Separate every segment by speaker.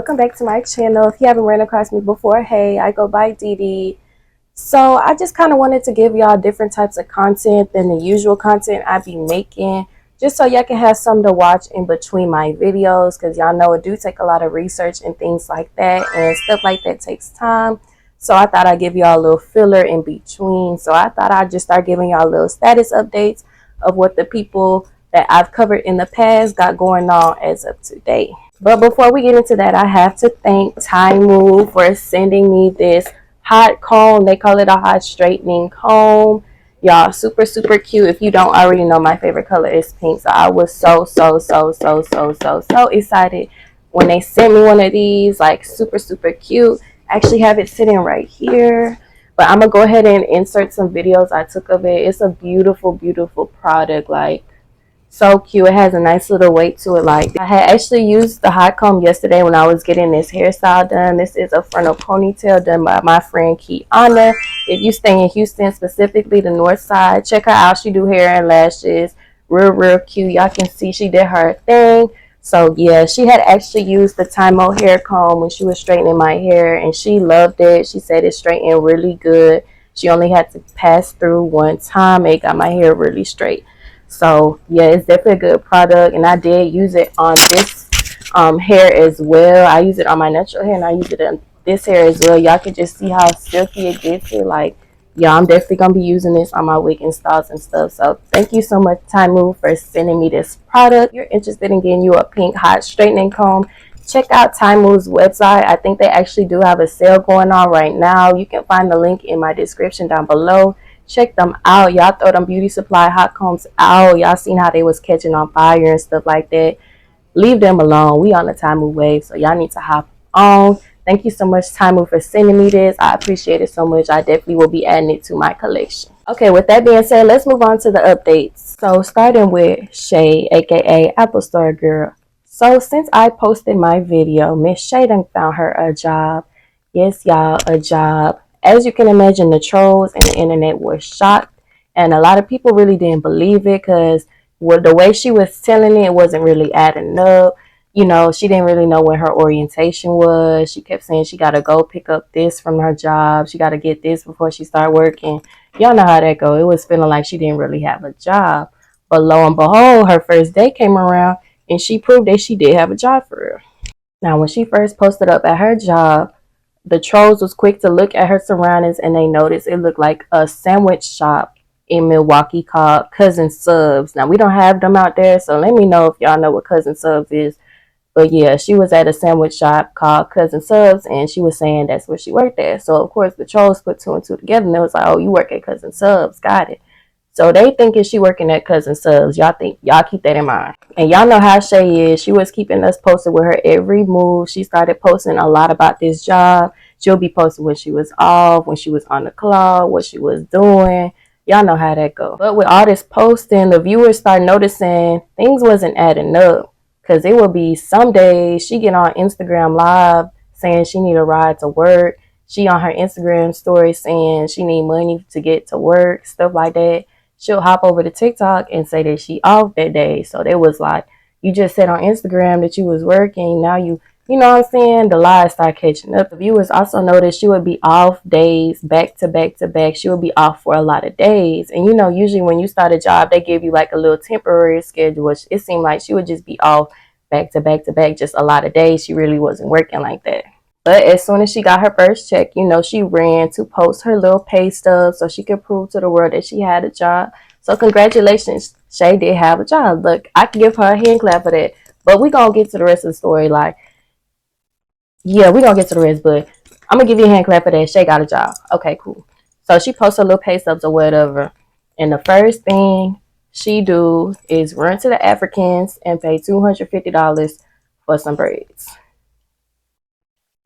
Speaker 1: welcome back to my channel. If you haven't ran across me before, hey, I go by Dee. So I just kind of wanted to give y'all different types of content than the usual content I be making, just so y'all can have something to watch in between my videos, because y'all know it do take a lot of research and things like that, and stuff like that takes time. So I thought I'd give y'all a little filler in between. So I thought I'd just start giving y'all little status updates of what the people that I've covered in the past got going on as of today. But before we get into that, I have to thank Tymo for sending me this hot comb. They call it a hot straightening comb. Y'all, super cute. If you don't already know, my favorite color is pink. So I was so excited when they sent me one of these. Like super cute. I actually have it sitting right here. But I'm going to go ahead and insert some videos I took of it. It's a beautiful product. Like, so cute. It has a nice little weight to it. Like, I had actually used the hot comb yesterday when I was getting this hairstyle done. This is a frontal ponytail done by my friend Kiana. If you stay in Houston, specifically the north side, check her out. She do hair and lashes. Real cute. Y'all can see she did her thing. So yeah, she had actually used the Tymo hair comb when she was straightening my hair, and she loved it. She said it straightened really good. She only had to pass through one time. It got my hair really straight. So yeah, it's definitely a good product, and I did use it on this hair as well. I use it on my natural hair, and I use it on this hair as well. Y'all can just see how silky it gets it. Like, yeah, I'm definitely gonna be using this on my wig installs and stuff. So thank you so much, Tymo, for sending me this product. If you're interested in getting you a pink hot straightening comb, check out Tymo's website. I think they actually do have a sale going on right now. You can find the link in my description down below. Check them out. Y'all throw them beauty supply hot combs out. Y'all seen how they was catching on fire and stuff like that. Leave them alone. We on the Tymo wave, so y'all need to hop on. Thank you so much, Tymo, for sending me this. I appreciate it so much. I definitely will be adding it to my collection. Okay, with that being said, let's move on to the updates. So starting with Shay, aka Apple Store Girl. So since I posted my video, Miss Shay done found her a job. Yes, y'all, a job. As you can imagine, the trolls and the internet were shocked, and a lot of people really didn't believe it, because the way she was telling it wasn't really adding up. You know, she didn't really know when her orientation was. She kept saying she got to go pick up this from her job. She got to get this before she start working. Y'all know how that go. It was feeling like she didn't really have a job. But lo and behold, her first day came around, and she proved that she did have a job for real. Now, when she first posted up at her job, the trolls was quick to look at her surroundings, and they noticed it looked like a sandwich shop in Milwaukee called Cousin Subs. Now, we don't have them out there, so let me know if y'all know what Cousin Subs is. But yeah, she was at a sandwich shop called Cousin Subs, and she was saying that's where she worked at. So of course the trolls put two and two together, and they was like, oh, you work at Cousin Subs, got it. So they thinking she working at Cousin Subs. Y'all keep that in mind. And y'all know how Shay is. She was keeping us posted with her every move. She started posting a lot about this job. She'll be posting when she was off, when she was on the clock, what she was doing. Y'all know how that go. But with all this posting, the viewers start noticing things wasn't adding up. Because it would be some days she get on Instagram Live saying she need a ride to work. She on her Instagram story saying she need money to get to work, stuff like that. She'll hop over to TikTok and say that she off that day. So they was like, you just said on Instagram that you was working. Now you know what I'm saying? The lies start catching up. The viewers also noticed she would be off days back to back to back. She would be off for a lot of days. And you know, usually when you start a job, they give you like a little temporary schedule. It seemed like she would just be off back to back to back, just a lot of days. She really wasn't working like that. But as soon as she got her first check, you know, she ran to post her little pay stub so she could prove to the world that she had a job. So congratulations, Shay did have a job. Look, I can give her a hand clap for that. But we gonna get to the rest of the story. Like, yeah, we gonna get to the rest, but I'm gonna give you a hand clap for that. Shay got a job. Okay, cool. So she posts her little pay stubs or whatever. And the first thing she do is run to the Africans and pay $250 for some braids.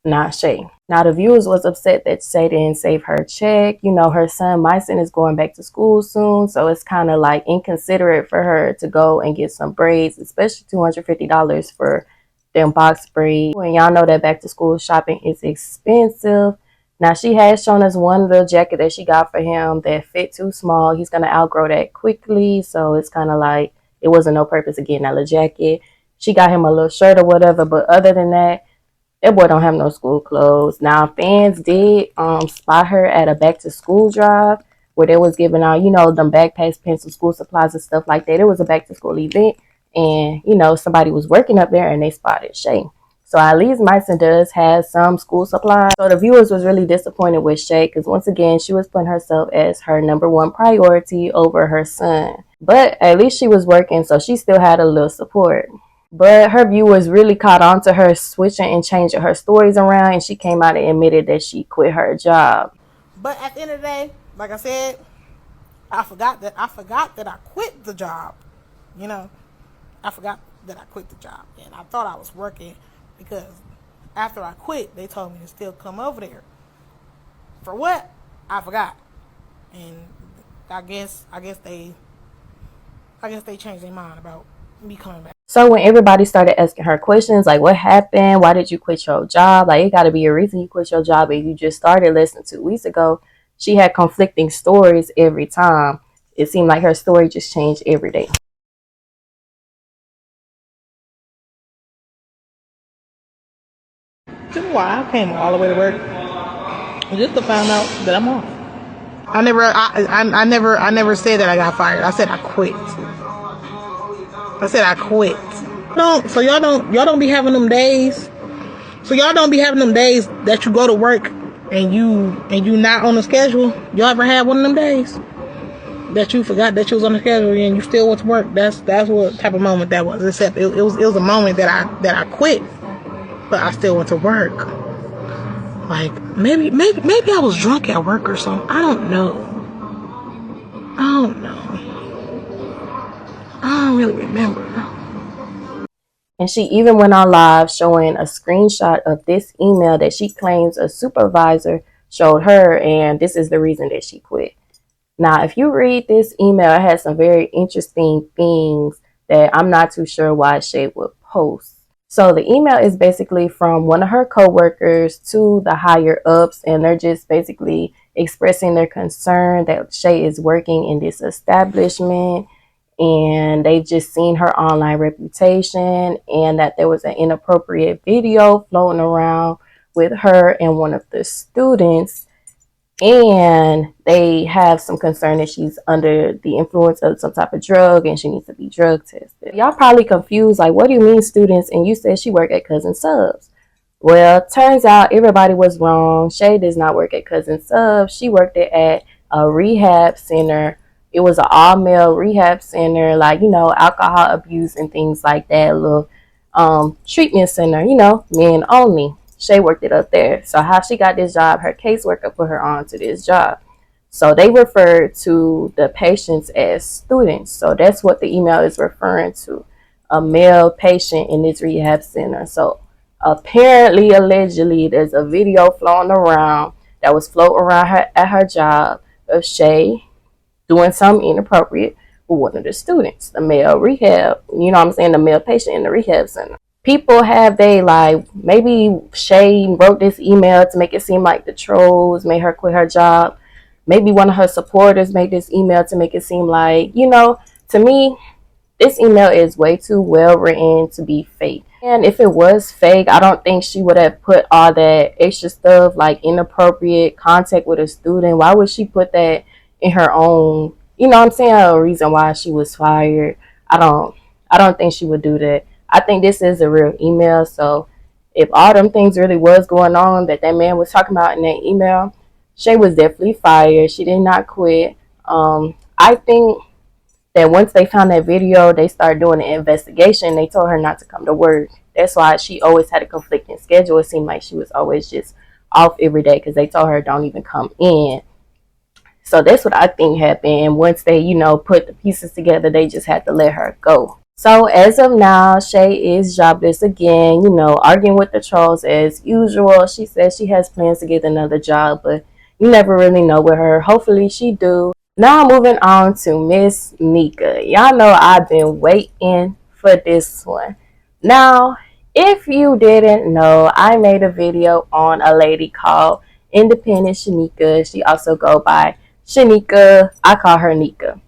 Speaker 1: Not Shay. Now the viewers was upset that Shay didn't save her check. You know, her son Myson is going back to school soon, so it's kind of like inconsiderate for her to go and get some braids, especially $250 for them box braids. And y'all know that back to school shopping is expensive. Now she has shown us one little jacket that she got for him that fit too small. He's gonna outgrow that quickly, so it's kind of like it wasn't no purpose of getting that little jacket. She got him a little shirt or whatever, but other than that, That boy don't have no school clothes. Now fans did spot her at a back to school drive where they was giving out, you know, them backpacks, pencils, school supplies and stuff like that. It was a back to school event, and you know, somebody was working up there and they spotted Shay. So at least Myson does have some school supplies. So the viewers was really disappointed with Shay because once again she was putting herself as her #1 priority over her son. But at least she was working, so she still had a little support. But her viewers really caught on to her switching and changing her stories around, and she came out and admitted that she quit her job.
Speaker 2: But at the end of the day, like I said, I forgot that I quit the job. You know, I forgot that I quit the job, and I thought I was working because after I quit, they told me to still come over there. For what? I forgot, and I guess they changed their mind about me coming back.
Speaker 1: So when everybody started asking her questions like, what happened? Why did you quit your job? Like, it got to be a reason you quit your job and you just started less than 2 weeks ago. She had conflicting stories every time. It seemed like her story just changed every day.
Speaker 2: This is why I came all the way to work just to find out that I'm off. I never said that I got fired. I said I quit. I said I quit. So y'all don't be having them days. So y'all don't be having them days that you go to work and you not on the schedule. Y'all ever had one of them days that you forgot that you was on the schedule and you still went to work? That's what type of moment that was. Except it was a moment that I quit, but I still went to work. Like maybe I was drunk at work or something. I don't know. I don't really remember.
Speaker 1: And she even went on live showing a screenshot of this email that she claims a supervisor showed her, and this is the reason that she quit. Now, if you read this email, it has some very interesting things that I'm not too sure why Shay would post. So the email is basically from one of her coworkers to the higher ups, and they're just basically expressing their concern that Shay is working in this establishment, and they've just seen her online reputation and that there was an inappropriate video floating around with her and one of the students, and they have some concern that she's under the influence of some type of drug and she needs to be drug tested. Y'all probably confused, like, what do you mean students? And you said she worked at Cousin Subs. Well, turns out everybody was wrong. Shay does not work at Cousin Subs. She worked at a rehab center. It was an all-male rehab center, like, you know, alcohol abuse and things like that. A little treatment center, you know, men only. Shay worked it up there. So how she got this job, her caseworker put her on to this job. So they referred to the patients as students. So that's what the email is referring to, a male patient in this rehab center. So apparently, allegedly, there's a video floating around that was floating around her at her job of Shay doing something inappropriate with one of the students, the male rehab, you know what I'm saying, the male patient in the rehab center. People have maybe Shay wrote this email to make it seem like the trolls made her quit her job. Maybe one of her supporters made this email to make it seem like, you know, to me, this email is way too well written to be fake. And if it was fake, I don't think she would have put all that extra stuff like inappropriate contact with a student. Why would she put that in her own, you know what I'm saying, a reason why she was fired? I don't think she would do that. I think this is a real email. So if all them things really was going on that man was talking about in that email, Shay was definitely fired. She did not quit. I think that once they found that video, they started doing an investigation. They told her not to come to work. That's why she always had a conflicting schedule. It seemed like she was always just off every day because they told her don't even come in. So that's what I think happened. And once they, you know, put the pieces together, they just had to let her go. So as of now, Shay is jobless again, you know, arguing with the trolls as usual. She says she has plans to get another job, but you never really know with her. Hopefully she do. Now moving on to Miss Nika. Y'all know I've been waiting for this one. Now, if you didn't know, I made a video on a lady called Independent Shanika. She also go by Shanika. I call her Nika.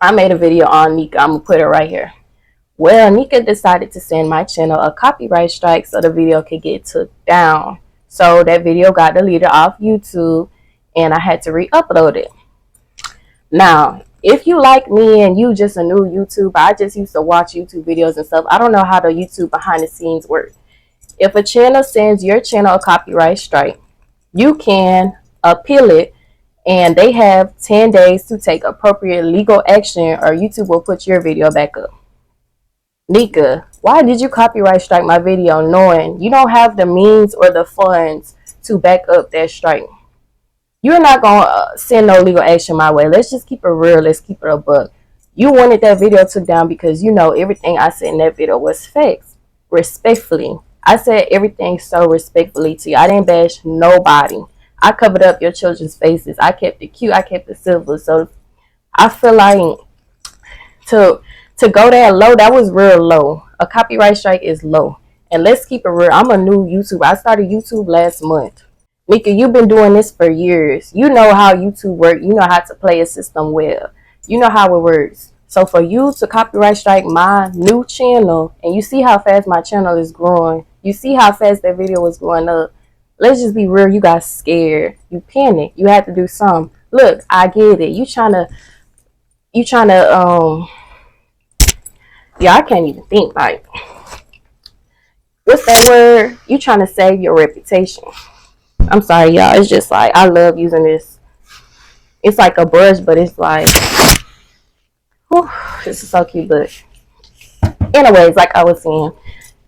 Speaker 1: I made a video on Nika. I'm going to put it right here. Well, Nika decided to send my channel a copyright strike so the video could get took down. So that video got deleted off YouTube and I had to re-upload it. Now, if you like me and you just a new YouTuber, I just used to watch YouTube videos and stuff. I don't know how the YouTube behind the scenes work. If a channel sends your channel a copyright strike, you can appeal it and they have 10 days to take appropriate legal action or YouTube will put your video back up. Nika, why did you copyright strike my video knowing you don't have the means or the funds to back up that strike? You're not going to send no legal action my way. Let's just keep it real. Let's keep it a buck. You wanted that video took down because you know everything I said in that video was facts. Respectfully. I said everything so respectfully to you. I didn't bash nobody. I covered up your children's faces. I kept it cute. I kept it civil. So I feel like to go that low, that was real low. A copyright strike is low. And let's keep it real. I'm a new YouTuber. I started YouTube last month. Nika, you've been doing this for years. You know how YouTube works. You know how to play a system well. You know how it works. So for you to copyright strike my new channel, and you see how fast my channel is growing, you see how fast that video was going up, let's just be real, you got scared. You panicked. You had to do something. Look, I get it. You trying to, yeah, I can't even think. Like, what's that word? You trying to save your reputation. I'm sorry, y'all. It's just like, I love using this. It's like a brush, but it's like, whew, this is so cute. But anyways, like I was saying,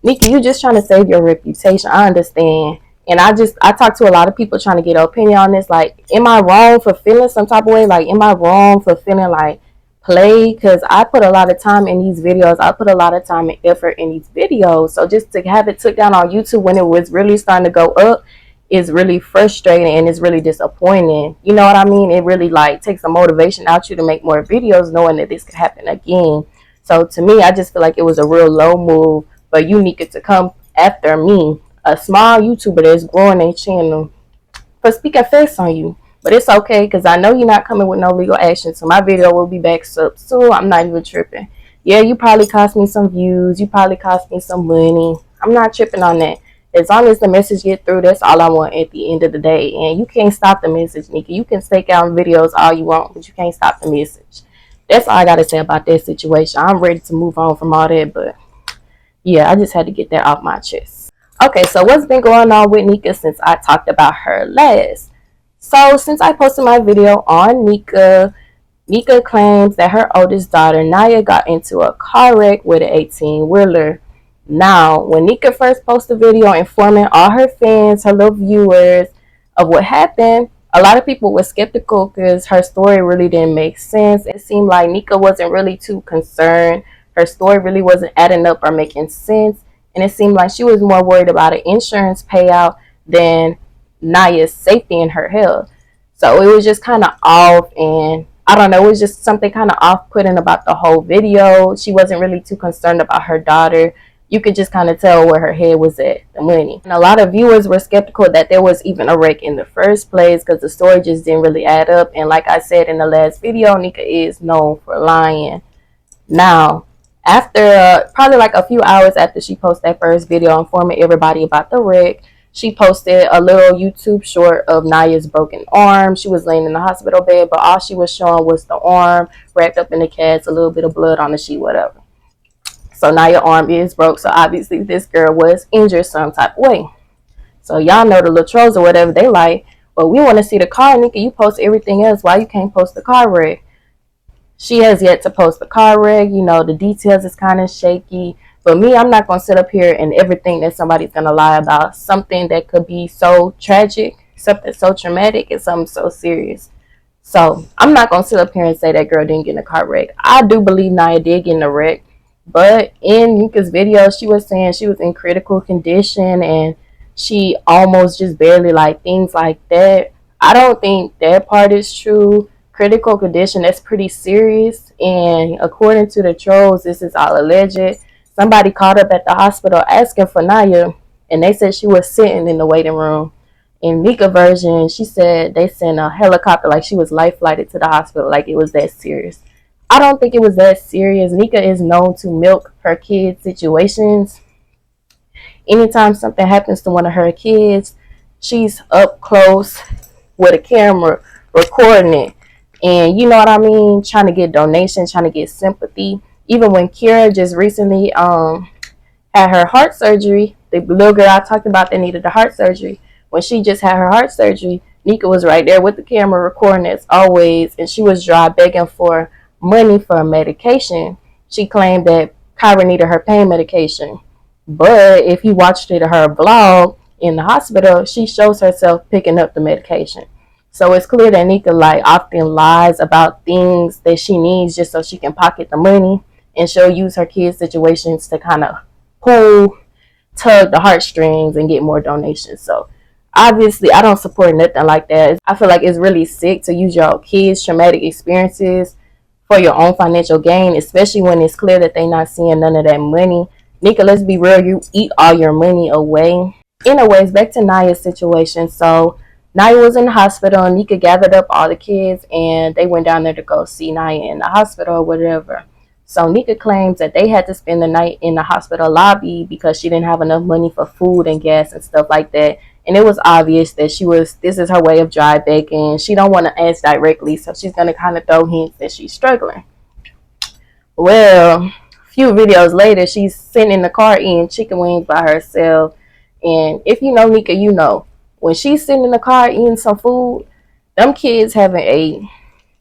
Speaker 1: Nika, you just trying to save your reputation. I understand. And I talk to a lot of people trying to get an opinion on this. Like, am I wrong for feeling some type of way? Like, am I wrong for feeling like play? Because I put a lot of time in these videos. I put a lot of time and effort in these videos. So just to have it took down on YouTube when it was really starting to go up is really frustrating and it's really disappointing. You know what I mean? It really like takes the motivation out you to make more videos knowing that this could happen again. So to me, I just feel like it was a real low move for you, Nika, to come after me, a small YouTuber that's growing their channel, for speaking facts on you. But it's okay because I know you're not coming with no legal action. So my video will be back up soon. I'm not even tripping. Yeah, you probably cost me some views. You probably cost me some money. I'm not tripping on that. As long as the message get through, that's all I want at the end of the day. And you can't stop the message, Nika. You can stake out videos all you want, but you can't stop the message. That's all I got to say about that situation. I'm ready to move on from all that, but yeah, I just had to get that off my chest. Okay, so what's been going on with Nika since I talked about her last? So since I posted my video on Nika, Nika claims that her oldest daughter, Naya, got into a car wreck with an 18-wheeler. Now, when Nika first posted a video informing all her fans, her little viewers, of what happened, a lot of people were skeptical because her story really didn't make sense. It seemed like Nika wasn't really too concerned. Her story really wasn't adding up or making sense. And it seemed like she was more worried about an insurance payout than Naya's safety and her health. So it was just kind of off, and I don't know, it was just something kind of off-putting about the whole video. She wasn't really too concerned about her daughter. You could just kind of tell where her head was at, the money. And a lot of viewers were skeptical that there was even a wreck in the first place because the story just didn't really add up. And like I said in the last video, Nika is known for lying. Now, after probably like a few hours after she posted that first video informing everybody about the wreck, she posted a little YouTube short of Naya's broken arm. She was laying in the hospital bed, but all she was showing was the arm wrapped up in the cast, a little bit of blood on the sheet, whatever. So Naya's arm is broke, so obviously this girl was injured some type of way. So y'all know the little trolls or whatever, they like, well, we want to see the car, Nika. You post everything else. Why you can't post the car wreck? She has yet to post the car wreck. You know, the details is kind of shaky. But me, I'm not going to sit up here and everything that somebody's going to lie about. Something that could be so tragic, something so traumatic, and something so serious. So I'm not going to sit up here and say that girl didn't get in a car wreck. I do believe Naya did get in a wreck. But in Nika's video, she was saying she was in critical condition and she almost just barely, like things like that. I don't think that part is true. Critical condition, that's pretty serious. And according to the trolls, this is all alleged. Somebody called up at the hospital asking for Naya, and they said she was sitting in the waiting room. In Nika version, she said they sent a helicopter, like she was life flighted to the hospital, like it was that serious. I don't think it was that serious. Nika is known to milk her kids' situations. Anytime something happens to one of her kids, she's up close with a camera recording it. And you know what I mean? Trying to get donations, trying to get sympathy. Even when Kira just recently had her heart surgery, the little girl I talked about that needed the heart surgery, when she just had her heart surgery, Nika was right there with the camera recording as always, and she was dry begging for money for medication. She claimed that Kyra needed her pain medication. But if you watched it her vlog in the hospital, she shows herself picking up the medication. So it's clear that Nika like often lies about things that she needs just so she can pocket the money, and she'll use her kids' situations to kind of pull, tug the heartstrings and get more donations. So obviously I don't support nothing like that. I feel like it's really sick to use your kids' traumatic experiences for your own financial gain, especially when it's clear that they're not seeing none of that money. Nika, let's be real, you eat all your money away. Anyways, back to Naya's situation. So Naya was in the hospital, and Nika gathered up all the kids and they went down there to go see Naya in the hospital or whatever. So Nika claims that they had to spend the night in the hospital lobby because she didn't have enough money for food and gas and stuff like that. And it was obvious that this is her way of dry begging. She don't want to ask directly, so she's going to kind of throw hints that she's struggling. Well, a few videos later, she's sitting in the car eating chicken wings by herself. And if you know Nika, you know, when she's sitting in the car eating some food, them kids haven't ate.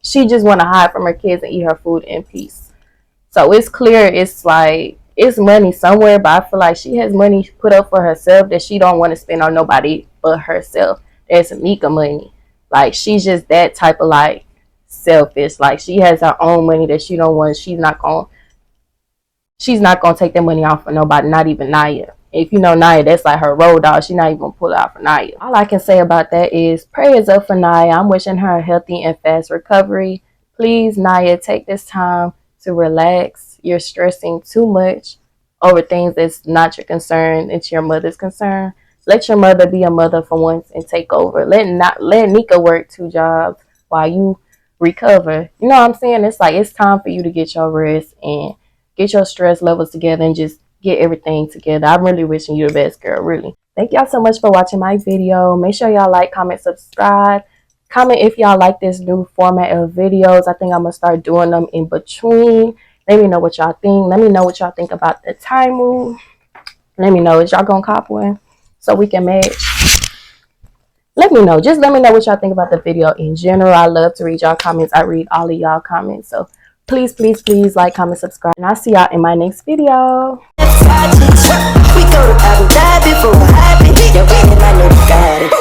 Speaker 1: She just want to hide from her kids and eat her food in peace. So it's clear it's like it's money somewhere, but I feel like she has money put up for herself that she don't want to spend on nobody but herself. That's Nika money. Like she's just that type of like selfish. Like she has her own money that she don't want. She's not gonna take that money off for nobody, not even Naya. If you know Naya, that's like her road dog. She's not even gonna pull it out for Naya. All I can say about that is prayers up for Naya. I'm wishing her a healthy and fast recovery. Please, Naya, take this time to relax. You're stressing too much over things that's not your concern. It's your mother's concern. Let your mother be a mother for once and take over. Let Nika work 2 jobs while you recover. You know what I'm saying? It's like it's time for you to get your rest and get your stress levels together and just get everything together. I'm really wishing you the best, girl, really. Thank y'all so much for watching my video. Make sure y'all like, comment, subscribe. Comment if y'all like this new format of videos. I think I'm going to start doing them in between. Let me know what y'all think. Let me know what y'all think about the Tymo. Let me know. Is y'all going to cop one so we can match? Let me know. Just let me know what y'all think about the video in general. I love to read y'all comments. I read all of y'all comments. So please, please, please like, comment, subscribe. And I'll see y'all in my next video. We go to before I